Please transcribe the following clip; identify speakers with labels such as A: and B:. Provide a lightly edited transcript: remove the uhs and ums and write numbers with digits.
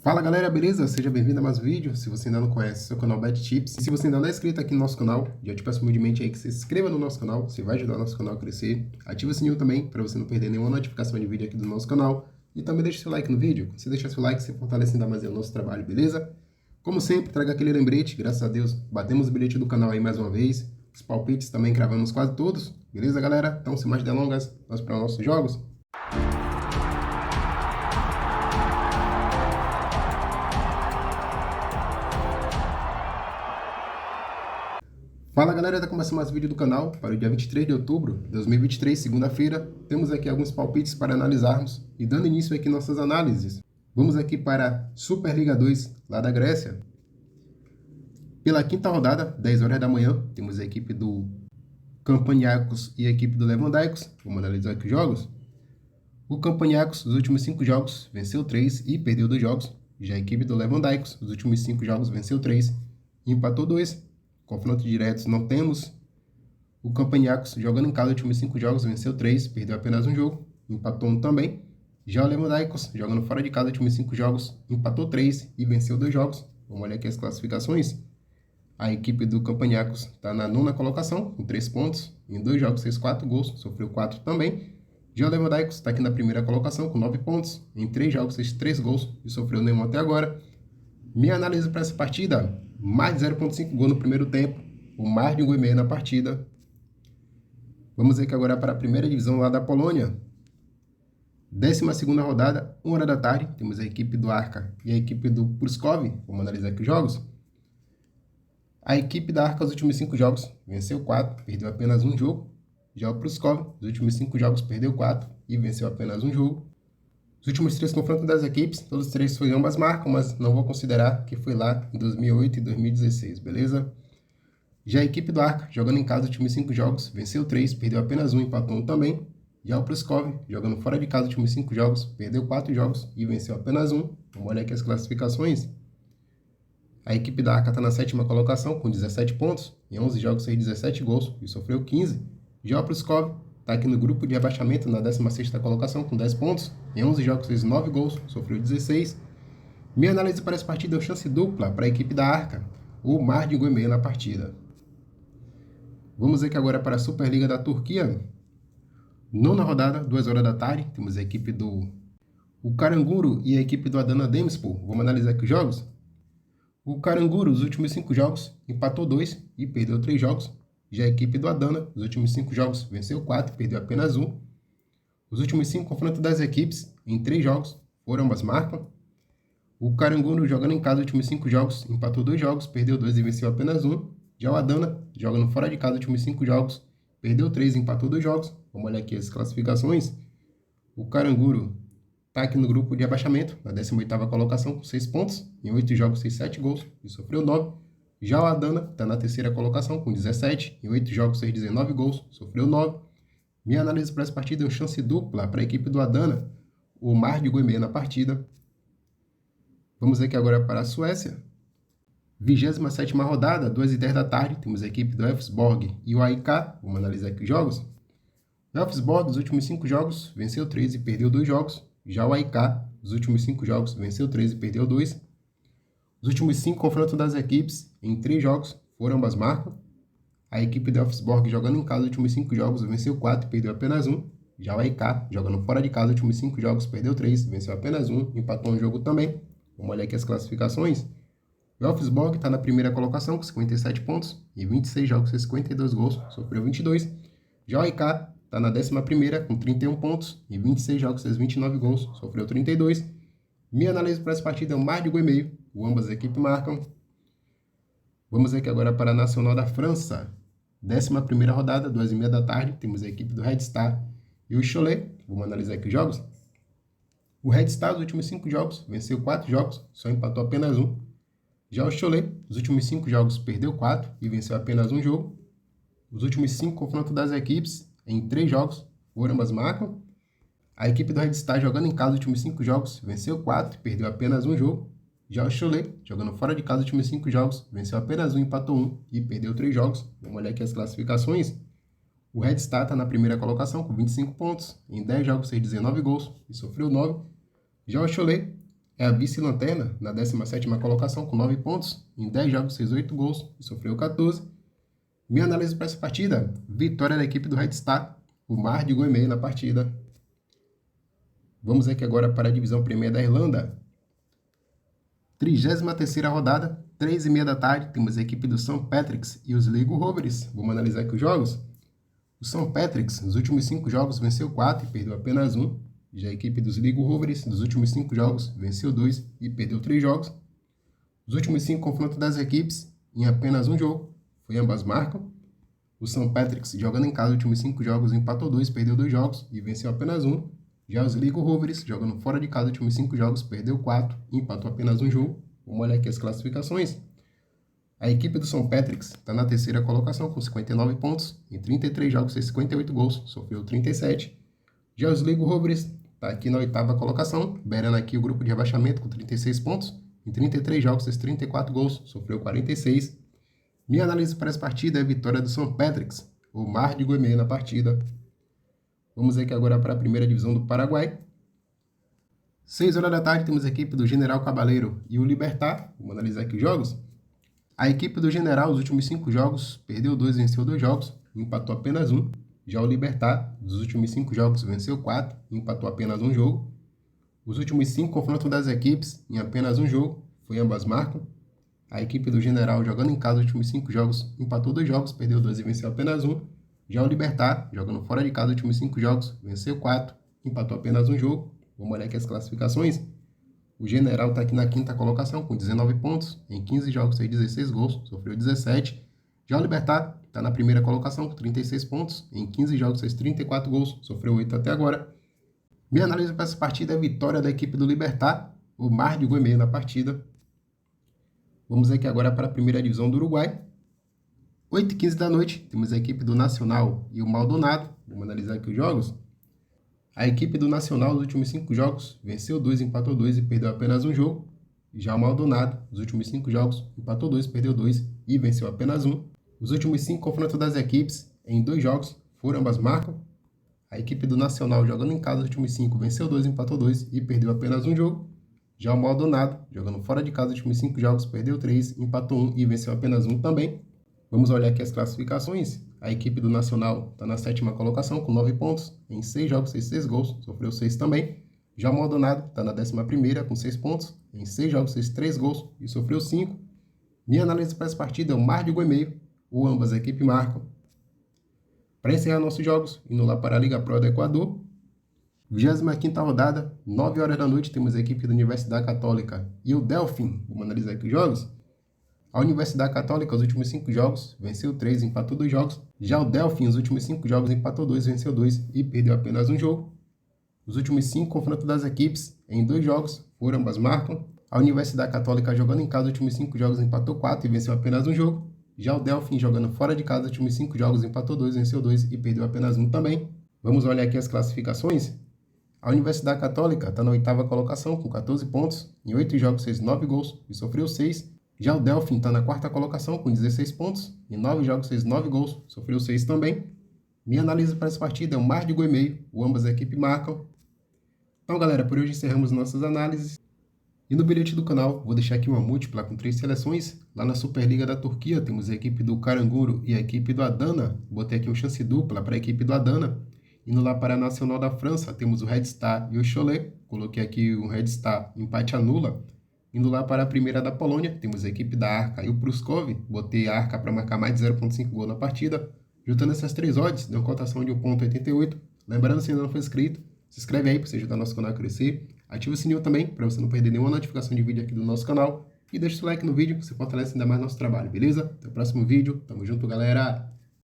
A: Fala galera, beleza? Seja bem-vindo a mais um vídeo. Se você ainda não conhece, seu canal Bet Tips. E se você ainda não é inscrito aqui no nosso canal, já te peço humildemente aí que se inscreva no nosso canal. Você vai ajudar o nosso canal a crescer. Ativa o sininho também, para você não perder nenhuma notificação de vídeo aqui do nosso canal. E também deixa seu like no vídeo. Quando você deixar seu like, você fortalece ainda mais o nosso trabalho, beleza? Como sempre, traga aquele lembrete. Graças a Deus, batemos o bilhete do canal aí mais uma vez. Os palpites também cravamos quase todos. Beleza, galera? Então, sem mais delongas, vamos para os nossos jogos. Fala galera, tá começando mais um vídeo do canal para o dia 23 de outubro de 2023, segunda-feira. Temos aqui alguns palpites para analisarmos e dando início aqui nossas análises. Vamos aqui para a Superliga 2 lá da Grécia. Pela quinta rodada, 10 horas da manhã, temos a equipe do Campaniacos e a equipe do Levandaios. Vamos analisar aqui os jogos. O Campaniacos, os últimos 5 jogos, venceu 3 e perdeu 2 jogos. Já a equipe do Levandaios, os últimos 5 jogos, venceu 3 e empatou 2. Confrontos diretos não temos. O Campaniacos, jogando em casa, os últimos 5 jogos, venceu 3, perdeu apenas um jogo, empatou 1 também. Já o Levandaios, jogando fora de casa, os últimos 5 jogos, empatou 3 e venceu 2 jogos. Vamos olhar aqui as classificações. A equipe do Campaniacos está na 9ª colocação, com 3 pontos. Em 2 jogos fez 4 gols, sofreu 4 também. Já o Levandaios está aqui na 1ª colocação, com 9 pontos. Em 3 jogos fez 3 gols e sofreu nenhum até agora. Minha análise para essa partida: mais de 0,5 gol no primeiro tempo, ou mais de 1,5 gol na partida. Vamos ver que agora para a primeira divisão lá da Polônia. 12ª rodada, 1 hora da tarde, temos a equipe do Arka e a equipe do Pruskov. Vamos analisar aqui os jogos. A equipe da Arka, os últimos 5 jogos, venceu 4, perdeu apenas um jogo. Já o Pruskov, os últimos 5 jogos, perdeu 4 e venceu apenas um jogo. Os últimos 3 confrontos das equipes, todos os 3 foi ambas marcam, mas não vou considerar que foi lá em 2008 e 2016, beleza? Já a equipe do Arka, jogando em casa os últimos 5 jogos, venceu 3, perdeu apenas 1, empatou 1 também. Já o Pruskov, jogando fora de casa os últimos 5 jogos, perdeu 4 jogos e venceu apenas 1. Vamos olhar aqui as classificações. A equipe da Arka está na 7ª colocação, com 17 pontos. Em 11 jogos fez 17 gols e sofreu 15. Já o Pruskov está aqui no grupo de rebaixamento, na 16ª colocação, com 10 pontos. Em 11 jogos fez 9 gols, sofreu 16. Minha análise para essa partida é chance dupla para a equipe da Arka, ou mais de 1,5 gol na partida. Vamos ver que agora para a Superliga da Turquia. 9ª rodada, 2 horas da tarde, temos a equipe do Karagümrük e a equipe do Adana Demirspor. Vamos analisar aqui os jogos. O Karagümrük, os últimos 5 jogos, empatou 2 e perdeu 3 jogos. Já a equipe do Adana, os últimos 5 jogos, venceu 4 e perdeu apenas 1. Os últimos 5 confrontos das equipes, em 3 jogos, foram ambas marcam. O Karagümrük, jogando em casa os últimos 5 jogos, empatou 2 jogos, perdeu 2 e venceu apenas 1. Já o Adana, jogando fora de casa os últimos 5 jogos, perdeu 3 e empatou 2 jogos. Vamos olhar aqui as classificações. O Karagümrük está aqui no grupo de abaixamento, na 18ª colocação, com 6 pontos. Em 8 jogos fez 7 gols e sofreu 9. Já o Adana está na 3ª colocação, com 17. Em 8 jogos fez 19 gols, sofreu 9. Minha análise para essa partida é uma chance dupla para a equipe do Adana, ou mais de 1,5 gol na partida. Vamos ver aqui agora para a Suécia. 27ª rodada, 2h10 da tarde, temos a equipe do Elfsborg e o AIK. Vamos analisar aqui os jogos. O Elfsborg, os últimos 5 jogos, venceu 3 e perdeu 2 jogos. Já o AIK, os últimos 5 jogos, venceu 3 e perdeu 2. Os últimos 5 confrontos das equipes, em 3 jogos, foram ambas marcam. A equipe do Elfsborg, jogando em casa os últimos 5 jogos, venceu 4 e perdeu apenas 1. Já o AIK, jogando fora de casa os últimos 5 jogos, perdeu 3, venceu apenas 1, empatou um jogo também. Vamos olhar aqui as classificações. O Elfsborg está na 1ª colocação, com 57 pontos. Em 26 jogos fez 52 gols, sofreu 22. Já o AIK está na 11ª, com 31 pontos. Em 26 jogos fez 29 gols, sofreu 32. Minha análise para essa partida é mais de 1,5 gol. Ambas as equipes marcam. Vamos ver aqui agora para a Nacional da França. 11ª rodada, 2h30 da tarde, temos a equipe do Red Star e o Cholet. Vamos analisar aqui os jogos. O Red Star, os últimos 5 jogos, venceu 4 jogos, só empatou apenas 1. Já o Cholet, os últimos 5 jogos, perdeu 4 e venceu apenas um jogo. Os últimos 5 confrontos das equipes, em 3 jogos, foram ambas marcam. A equipe do Red Star, jogando em casa os últimos 5 jogos, venceu 4 e perdeu apenas um jogo. Já o Cholet, jogando fora de casa os últimos 5 jogos, venceu apenas 1, empatou 1 e perdeu 3 jogos. Vamos olhar aqui as classificações. O Red Star está na 1ª colocação, com 25 pontos. Em 10 jogos fez 19 gols e sofreu 9. Já o Cholet é a vice-lanterna na 17ª colocação com 9 pontos. Em 10 jogos fez 8 gols e sofreu 14. Minha análise para essa partida: vitória da equipe do Red Star, o Mar de Goemei na partida. Vamos aqui agora para a divisão Premier da Irlanda. 33ª rodada, 3h30 da tarde, temos a equipe do St. Patrick's e os Sligo Rovers. Vamos analisar aqui os jogos. O St. Patrick's, nos últimos 5 jogos, venceu 4 e perdeu apenas 1. Já a equipe dos Sligo Rovers, nos últimos 5 jogos, venceu 2 e perdeu 3 jogos. Os últimos 5 confrontos das equipes, em apenas um jogo, foi ambas marcam. O St. Patrick's, jogando em casa, nos últimos 5 jogos, empatou 2, perdeu 2 jogos e venceu apenas 1. Já os Sligo Rovers, jogando fora de casa, nos últimos 5 jogos, perdeu 4 e empatou apenas um jogo. Vamos olhar aqui as classificações. A equipe do St. Patrick's está na 3ª colocação com 59 pontos. Em 33 jogos fez 58 gols, sofreu 37. Já os Sligo Rovers está aqui na 8ª colocação, beirando aqui o grupo de rebaixamento com 36 pontos. Em 33 jogos fez 34 gols, sofreu 46. Minha análise para essa partida é a vitória do St. Patrick's, o Mar de Goemei na partida. Vamos aqui agora para a primeira divisão do Paraguai. 6 horas da tarde temos a equipe do General Cabaleiro e o Libertad. Vamos analisar aqui os jogos. A equipe do General, os últimos 5 jogos, perdeu 2, venceu 2 jogos, empatou apenas 1. Já o Libertad, dos últimos 5 jogos, venceu 4, empatou apenas um jogo. Os últimos 5 confrontos das equipes, em apenas um jogo, foi ambas marcam. A equipe do General, jogando em casa, os últimos 5 jogos, empatou 2 jogos, perdeu 2 e venceu apenas 1. Já o Libertad, jogando fora de casa, os últimos 5 jogos, venceu 4, empatou apenas um jogo. Vamos olhar aqui as classificações. O General está aqui na 5ª colocação com 19 pontos. Em 15 jogos fez 16 gols, sofreu 17. Já o Libertad está na 1ª colocação com 36 pontos. Em 15 jogos fez 34 gols, sofreu 8 até agora. Minha análise para essa partida é a vitória da equipe do Libertad, o Mar de Goemei na partida. Vamos aqui agora para a primeira divisão do Uruguai. 8h15 da noite, temos a equipe do Nacional e o Maldonado. Vamos analisar aqui os jogos. A equipe do Nacional, nos últimos 5 jogos, venceu 2, empatou 2 e perdeu apenas um jogo. Já o Maldonado, nos últimos 5 jogos, empatou 2, perdeu 2 e venceu apenas 1. Os últimos 5 confrontos das equipes, em 2 jogos, foram ambas marcam. A equipe do Nacional, jogando em casa, nos últimos 5, venceu 2, empatou 2 e perdeu apenas um jogo. Já o Maldonado, jogando fora de casa, nos últimos 5 jogos, perdeu 3, empatou 1 e venceu apenas um também. Vamos olhar aqui as classificações. A equipe do Nacional está na 7ª colocação com 9 pontos. Em 6 jogos fez 6 gols, sofreu 6 também. Já o Maldonado está na 11ª com 6 pontos. Em 6 jogos fez 3 gols e sofreu 5. Minha análise para essa partida é o Mar de Goemei, ou ambas as equipes marcam. Para encerrar nossos jogos, indo lá para a Liga Pro do Equador. 25ª rodada, 9 horas da noite, temos a equipe da Universidade Católica e o Delfim. Vamos analisar aqui os jogos. A Universidade Católica, os últimos 5 jogos, venceu 3, empatou 2 jogos. Já o Delfim, os últimos 5 jogos, empatou 2, venceu 2 e perdeu apenas um jogo. Os últimos 5 confrontos das equipes, em 2 jogos, foram ambas marcam. A Universidade Católica, jogando em casa, os últimos 5 jogos, empatou 4 e venceu apenas um jogo. Já o Delfim, jogando fora de casa, os últimos 5 jogos, empatou 2, venceu 2 e perdeu apenas um também. Vamos olhar aqui as classificações. A Universidade Católica está na 8ª colocação com 14 pontos. Em 8 jogos fez 9 gols e sofreu 6. Já o Delfim está na 4ª colocação com 16 pontos. Em 9 jogos fez 9 gols, sofreu 6 também. Minha análise para essa partida é o Mar de Goemei, ou ambas as equipes marcam. Então, galera, por hoje encerramos nossas análises. E no bilhete do canal, vou deixar aqui uma múltipla com 3 seleções. Lá na Superliga da Turquia, temos a equipe do Karagümrük e a equipe do Adana. Botei aqui uma chance dupla para a equipe do Adana. Indo lá para a Nacional da França, temos o Red Star e o Cholet. Coloquei aqui o Red Star, empate anula. Indo lá para a primeira da Polônia, temos a equipe da Arka e o Pruszków. Botei a Arka para marcar mais de 0,5 gol na partida. Juntando essas 3 odds, deu uma cotação de 1,88. Lembrando, se ainda não for inscrito, se inscreve aí para você ajudar nosso canal a crescer. Ativa o sininho também para você não perder nenhuma notificação de vídeo aqui do nosso canal. E deixa o seu like no vídeo, que você fortalece ainda mais nosso trabalho, beleza? Até o próximo vídeo. Tamo junto, galera!